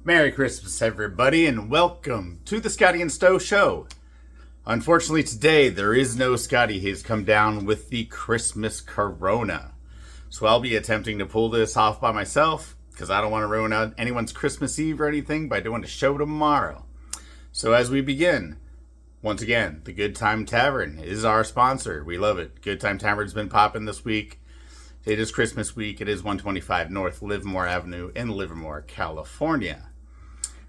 Merry Christmas, everybody, and welcome to the Scottie and Stowe Show. Unfortunately, today there is no Scottie. He's come down with the Christmas corona. So I'll be attempting to pull this off by myself because I don't want to ruin out anyone's Christmas Eve or anything by doing a show tomorrow. So as we begin, once again, the Good Time Tavern is our sponsor. We love it. Good Time Tavern's been popping this week. It is Christmas week. It is 125 North Livermore Avenue in Livermore, California.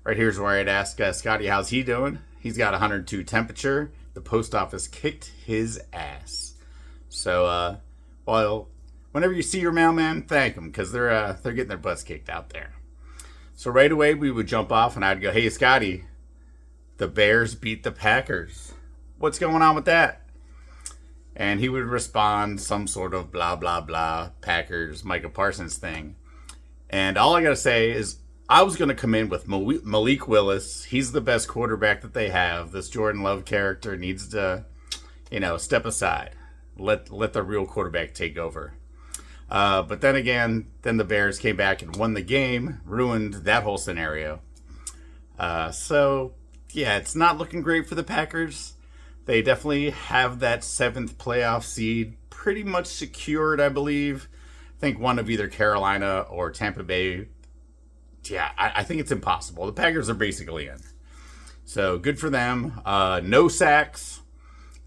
Right here's where I'd ask Scottie, how's he doing? He's got 102 temperature. The post office kicked his ass. So, whenever you see your mailman, thank them because they're getting their butts kicked out there. So right away we would jump off and I'd go, "Hey Scottie, the Bears beat the Packers. What's going on with that?" And he would respond some sort of blah blah blah Packers Micah Parsons thing. And all I gotta say is, I was going to come in with Malik Willis. He's the best quarterback that they have. This Jordan Love character needs to, step aside. Let the real quarterback take over. But then again, the Bears came back and won the game, ruined that whole scenario. It's not looking great for the Packers. They definitely have that 7th playoff seed pretty much secured, I believe. I think one of either Carolina or Tampa Bay. Yeah, I think it's impossible. The Packers are basically in. So, good for them. No sacks.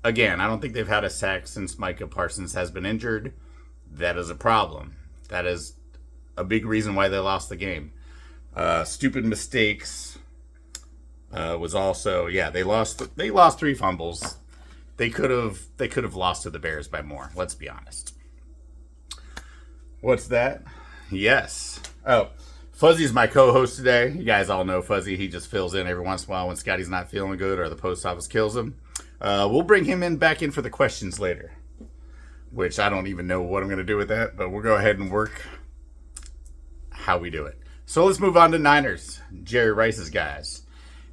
Again, I don't think they've had a sack since Micah Parsons has been injured. That is a problem. That is a big reason why they lost the game. Stupid mistakes was also, they lost 3 fumbles. They could have lost to the Bears by more, let's be honest. What's that? Yes. Oh, Fuzzy's my co-host today. You guys all know Fuzzy. He just fills in every once in a while when Scottie's not feeling good or the post office kills him. We'll bring him back in for the questions later, which I don't even know what I'm going to do with that, but we'll go ahead and work how we do it. So let's move on to Niners, Jerry Rice's guys.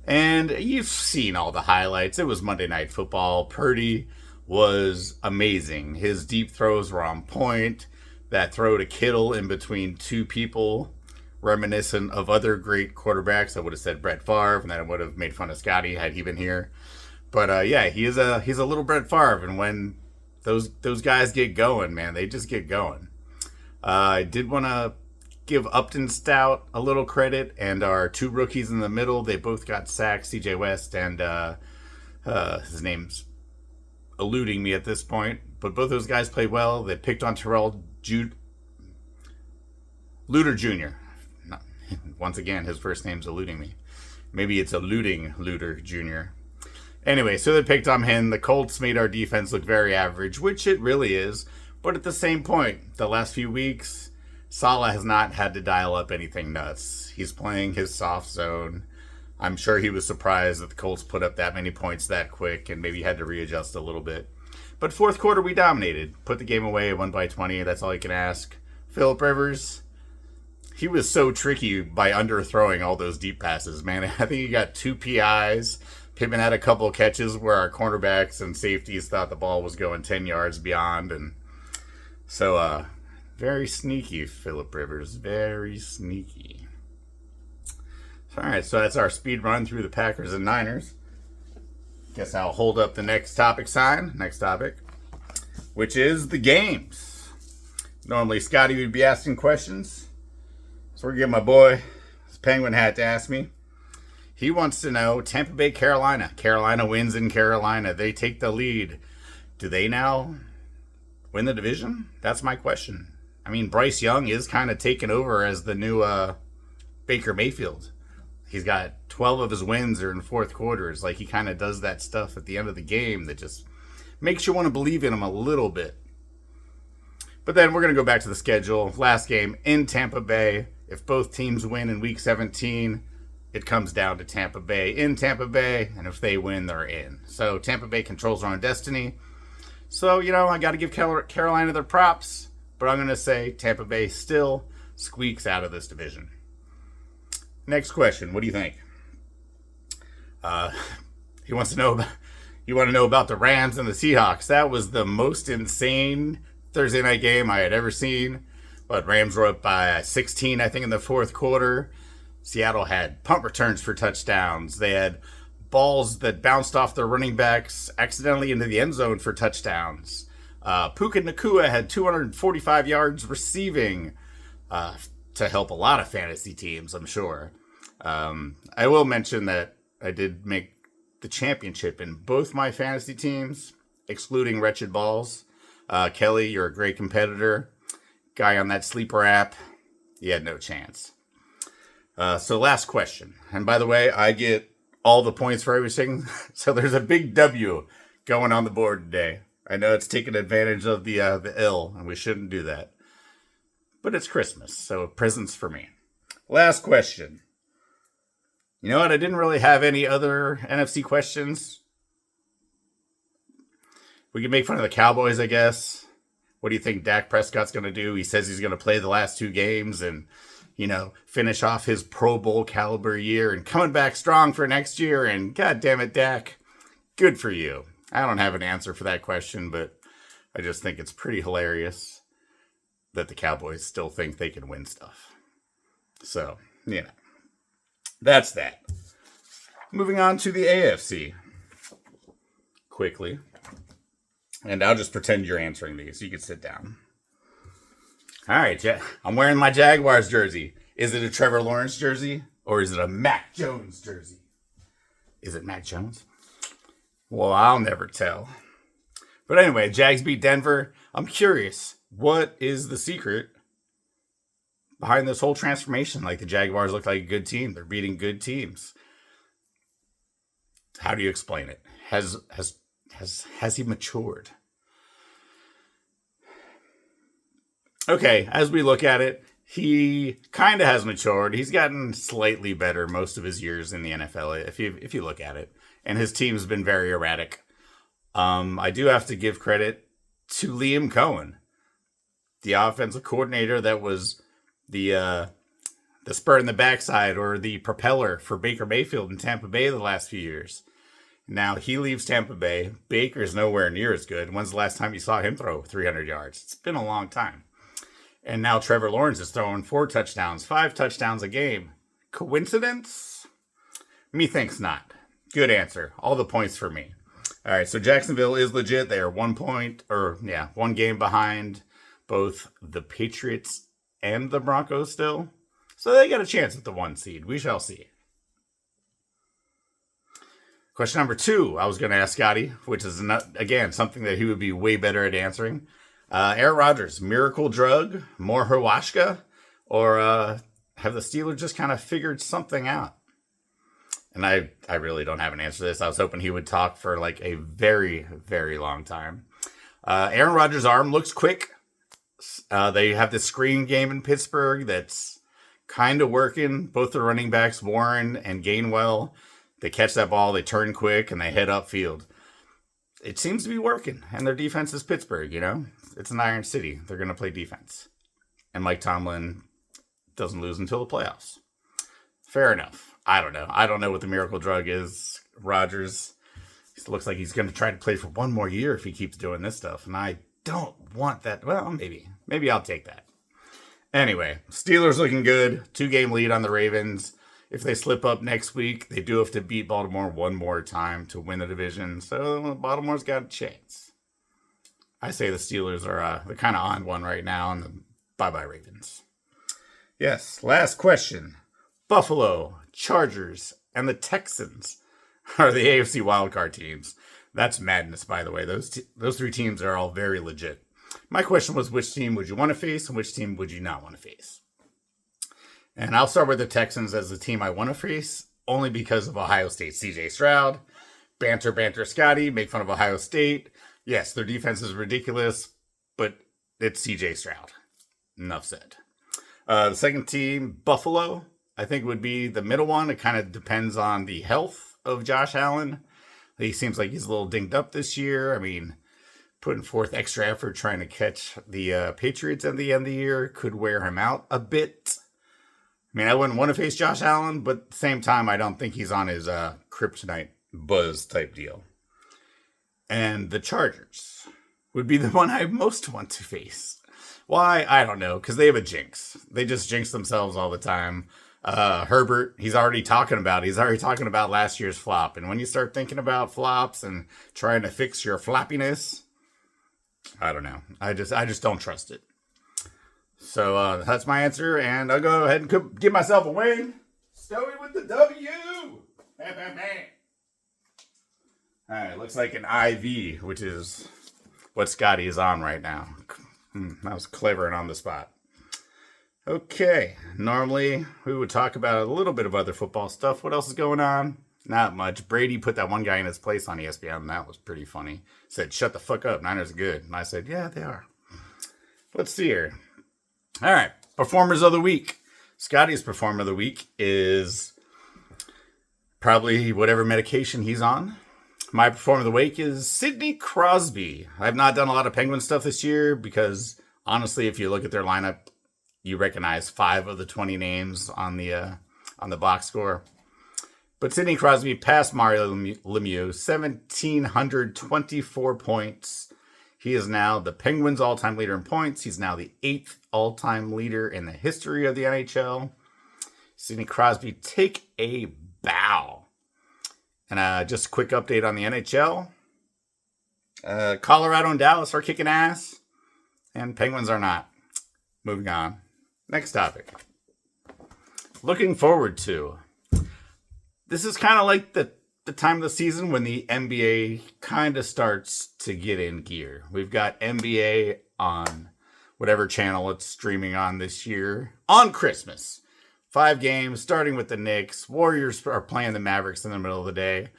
And you've seen all the highlights. It was Monday Night Football. Purdy was amazing. His deep throws were on point. That throw to Kittle in between 2 people, reminiscent of other great quarterbacks. I would have said Brett Favre, and then I would have made fun of Scottie had he been here. But he's a little Brett Favre, and when those guys get going, man, they just get going. I did want to give Upton Stout a little credit, and our 2 rookies in the middle, they both got sacks. C.J. West and his name's eluding me at this point, but both those guys played well. They picked on Luter Jr. Once again, his first name's eluding me. Maybe it's eluding Luter Jr. Anyway, so they picked on him. The Colts made our defense look very average, which it really is. But at the same point, the last few weeks, Saleh has not had to dial up anything nuts. He's playing his soft zone. I'm sure he was surprised that the Colts put up that many points that quick and maybe had to readjust a little bit. But fourth quarter, we dominated. Put the game away, won by 20. That's all you can ask. Phillip Rivers, he was so tricky by underthrowing all those deep passes, man. I think he got 2 PIs. Pittman had a couple of catches where our cornerbacks and safeties thought the ball was going 10 yards beyond. And so, very sneaky, Phillip Rivers. Very sneaky. All right, so that's our speed run through the Packers and Niners. Guess I'll hold up the next topic sign. Next topic, which is the games. Normally, Scottie would be asking questions. So we're going to get my boy his penguin hat to ask me. He wants to know, Tampa Bay, Carolina. Carolina wins in Carolina. They take the lead. Do they now win the division? That's my question. I mean, Bryce Young is kind of taking over as the new Baker Mayfield. He's got 12 of his wins are in fourth quarters. Like, he kind of does that stuff at the end of the game that just makes you want to believe in him a little bit. But then we're going to go back to the schedule. Last game in Tampa Bay. If both teams win in Week 17, it comes down to Tampa Bay in Tampa Bay. And if they win, they're in. So Tampa Bay controls their own destiny. So, I got to give Carolina their props. But I'm going to say Tampa Bay still squeaks out of this division. Next question. What do you think? He wants to know about the Rams and the Seahawks. That was the most insane Thursday night game I had ever seen. But Rams were up by 16, I think, in the fourth quarter. Seattle had punt returns for touchdowns. They had balls that bounced off their running backs accidentally into the end zone for touchdowns. Puka Nacua had 245 yards receiving to help a lot of fantasy teams, I'm sure. I will mention that I did make the championship in both my fantasy teams, excluding Wretched Balls. Kelly, you're a great competitor. Guy on that sleeper app, you had no chance. So last question. And by the way, I get all the points for everything. So there's a big W going on the board today. I know it's taking advantage of the ill, and we shouldn't do that. But it's Christmas, so presents for me. Last question. You know what? I didn't really have any other NFC questions. We can make fun of the Cowboys, I guess. What do you think Dak Prescott's going to do? He says he's going to play the last 2 games and, finish off his Pro Bowl caliber year and coming back strong for next year. And God damn it, Dak, good for you. I don't have an answer for that question, but I just think it's pretty hilarious that the Cowboys still think they can win stuff. So, that's that. Moving on to the AFC. Quickly. And I'll just pretend you're answering these. You can sit down. All right, I'm wearing my Jaguars jersey. Is it a Trevor Lawrence jersey? Or is it a Mac Jones jersey? Is it Mac Jones? Well, I'll never tell. But anyway, Jags beat Denver. I'm curious, what is the secret behind this whole transformation? Like, the Jaguars look like a good team. They're beating good teams. How do you explain it? Has he matured? Okay, as we look at it, he kind of has matured. He's gotten slightly better most of his years in the NFL, if you look at it. And his team's been very erratic. I do have to give credit to Liam Cohen, the offensive coordinator that was the spur in the backside or the propeller for Baker Mayfield in Tampa Bay the last few years. Now he leaves Tampa Bay. Baker's nowhere near as good. When's the last time you saw him throw 300 yards? It's been a long time. And now Trevor Lawrence is throwing 4 touchdowns, 5 touchdowns a game. Coincidence? Methinks not. Good answer. All the points for me. All right, so Jacksonville is legit. They are 1 game behind both the Patriots and the Broncos still. So they got a chance at the 1 seed. We shall see. Question number 2, I was going to ask Scottie, which is, again, something that he would be way better at answering. Aaron Rodgers, miracle drug, more Hawashka, or have the Steelers just kind of figured something out? And I really don't have an answer to this. I was hoping he would talk for like a very, very long time. Aaron Rodgers' arm looks quick. They have this screen game in Pittsburgh that's kind of working. Both the running backs, Warren and Gainwell, they catch that ball, they turn quick, and they head upfield. It seems to be working. And their defense is Pittsburgh, It's an Iron City. They're going to play defense. And Mike Tomlin doesn't lose until the playoffs. Fair enough. I don't know. I don't know what the miracle drug is. Rodgers, it looks like he's going to try to play for 1 more year if he keeps doing this stuff. And I don't want that. Well, maybe. Maybe I'll take that. Anyway, Steelers looking good. 2-game lead on the Ravens. If they slip up next week, they do have to beat Baltimore 1 more time to win the division. So Baltimore's got a chance. I say the Steelers are they're kind of on one right now. And bye-bye Ravens. Yes, last question. Buffalo, Chargers, and the Texans are the AFC wildcard teams. That's madness, by the way. Those 3 teams are all very legit. My question was, which team would you want to face and which team would you not want to face? And I'll start with the Texans as the team I want to face, only because of Ohio State. CJ Stroud, banter Scottie, make fun of Ohio State. Yes, their defense is ridiculous, but it's CJ Stroud. Enough said. The second team, Buffalo, I think would be the middle one. It kind of depends on the health of Josh Allen. He seems like he's a little dinged up this year. I mean, putting forth extra effort trying to catch the Patriots at the end of the year could wear him out a bit. I mean, I wouldn't want to face Josh Allen, but at the same time, I don't think he's on his kryptonite buzz type deal. And the Chargers would be the one I most want to face. Why? I don't know, because they have a jinx. They just jinx themselves all the time. Herbert, he's already talking about last year's flop. And when you start thinking about flops and trying to fix your floppiness, I don't know. I just don't trust it. So that's my answer, and I'll go ahead and give myself a win. Stowie with the W. Bam, bam, bam. All right, looks like an IV, which is what Scottie is on right now. That was clever and on the spot. Okay, normally we would talk about a little bit of other football stuff. What else is going on? Not much. Brady put that one guy in his place on ESPN, and that was pretty funny. Said, "Shut the fuck up, Niners are good." And I said, "Yeah, they are." Let's see here. All right, performers of the week. Scottie's performer of the week is probably whatever medication he's on. My performer of the week is Sidney Crosby. I've not done a lot of Penguin stuff this year because, honestly, if you look at their lineup, you recognize 5 of the 20 names on the box score. But Sidney Crosby passed Mario Lemieux, 1,724 points. He is now the Penguins' all-time leader in points. He's now the 8th all-time leader in the history of the NHL. Sidney Crosby, take a bow. And just a quick update on the NHL. Colorado and Dallas are kicking ass, and Penguins are not. Moving on. Next topic. Looking forward to. This is kind of like the time of the season when the NBA kind of starts to get in gear. We've got NBA on whatever channel it's streaming on this year on Christmas. 5 games, starting with the Knicks. Warriors are playing the Mavericks in the middle of the day.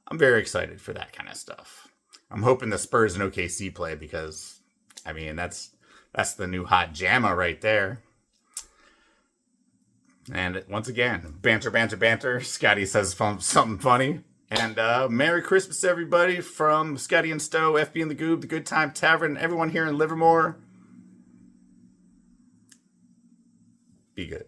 I'm very excited for that kind of stuff. I'm hoping the Spurs and OKC play because, I mean, that's the new hot jamma right there. And once again, banter. Scottie says something funny. And Merry Christmas, everybody, from Scottie and Stowe, FB and the Goob, the Good Time Tavern, everyone here in Livermore. Be good.